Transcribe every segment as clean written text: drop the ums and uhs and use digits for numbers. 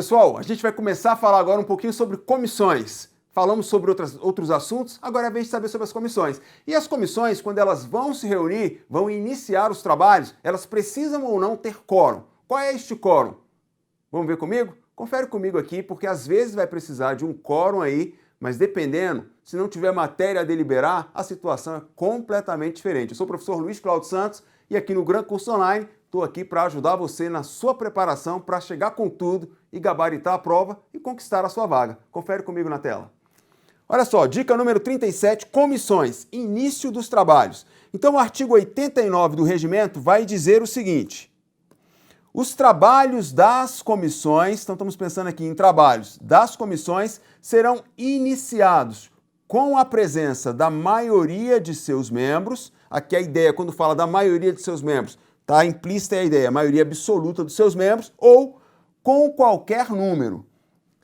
Pessoal, a gente vai começar a falar agora um pouquinho sobre comissões. Falamos sobre outros assuntos, agora é a vez de saber sobre as comissões. E as comissões, quando elas vão se reunir, vão iniciar os trabalhos, elas precisam ou não ter quórum. Qual é este quórum? Vamos ver comigo? Confere comigo aqui, porque às vezes vai precisar de um quórum aí, mas dependendo, se não tiver matéria a deliberar, a situação é completamente diferente. Eu sou o professor Luiz Cláudio Santos e aqui no Gran Curso Online estou aqui para ajudar você na sua preparação para chegar com tudo e gabaritar a prova e conquistar a sua vaga. Confere comigo na tela. Olha só, dica número 37, comissões, início dos trabalhos. Então o artigo 89 do regimento vai dizer o seguinte: os trabalhos das comissões, então estamos pensando aqui em trabalhos das comissões, serão iniciados com a presença da maioria de seus membros. Aqui a ideia, quando fala da maioria de seus membros, está implícita a ideia, a maioria absoluta dos seus membros, ou com qualquer número,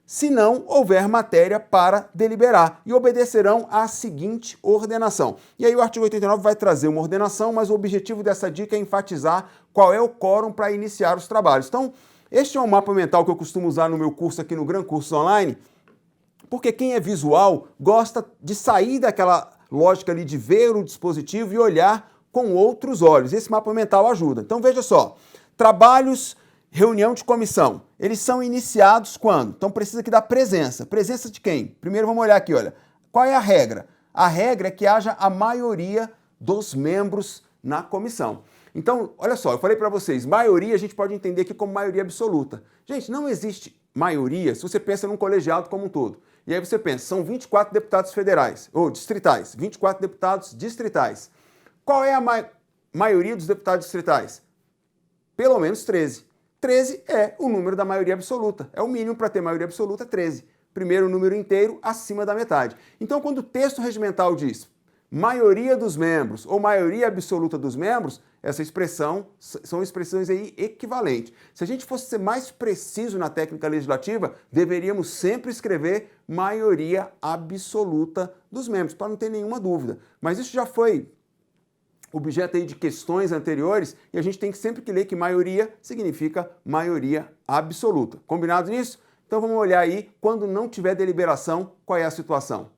se não houver matéria para deliberar, e obedecerão à seguinte ordenação. E aí o artigo 89 vai trazer uma ordenação, mas o objetivo dessa dica é enfatizar qual é o quórum para iniciar os trabalhos. Então, este é um mapa mental que eu costumo usar no meu curso aqui no Gran Curso Online, porque quem é visual gosta de sair daquela lógica ali de ver o dispositivo e olhar com outros olhos. Esse mapa mental ajuda. Então veja só, trabalhos, reunião de comissão, eles são iniciados quando? Então precisa aqui da presença. Presença de quem? Primeiro vamos olhar aqui, olha. Qual é a regra? A regra é que haja a maioria dos membros na comissão. Então, olha só, eu falei para vocês, maioria a gente pode entender aqui como maioria absoluta. Gente, não existe maioria se você pensa num colegiado como um todo. E aí você pensa, são 24 deputados federais, ou distritais, 24 deputados distritais. Qual é a maioria dos deputados distritais? Pelo menos 13. 13 é o número da maioria absoluta. É o mínimo para ter maioria absoluta, 13. Primeiro número inteiro acima da metade. Então, quando o texto regimental diz maioria dos membros ou maioria absoluta dos membros, essa expressão são expressões aí equivalentes. Se a gente fosse ser mais preciso na técnica legislativa, deveríamos sempre escrever maioria absoluta dos membros, para não ter nenhuma dúvida. Mas isso já foi objeto aí de questões anteriores e a gente tem que sempre ler que maioria significa maioria absoluta. Combinado nisso? Então vamos olhar aí, quando não tiver deliberação, qual é a situação.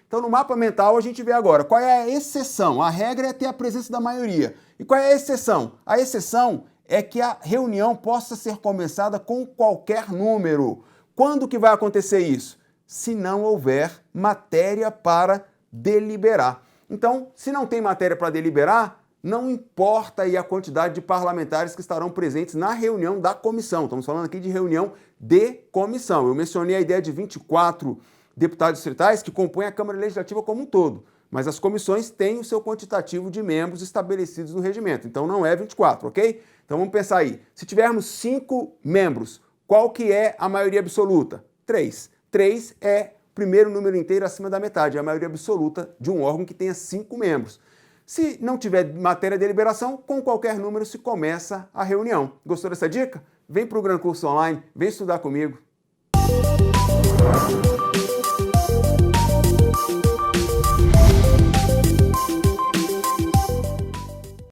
Então no mapa mental a gente vê agora qual é a exceção. A regra é ter a presença da maioria. E qual é a exceção? A exceção é que a reunião possa ser começada com qualquer número. Quando que vai acontecer isso? Se não houver matéria para deliberar. Então, se não tem matéria para deliberar, não importa aí a quantidade de parlamentares que estarão presentes na reunião da comissão. Estamos falando aqui de reunião de comissão. Eu mencionei a ideia de 24 deputados distritais que compõem a Câmara Legislativa como um todo, mas as comissões têm o seu quantitativo de membros estabelecidos no regimento, então não é 24, ok? Então vamos pensar aí, se tivermos 5 membros, qual que é a maioria absoluta? 3. 3 é o primeiro número inteiro acima da metade, é a maioria absoluta de um órgão que tenha 5 membros. Se não tiver matéria de deliberação, com qualquer número se começa a reunião. Gostou dessa dica? Vem para o Gran Curso Online, vem estudar comigo.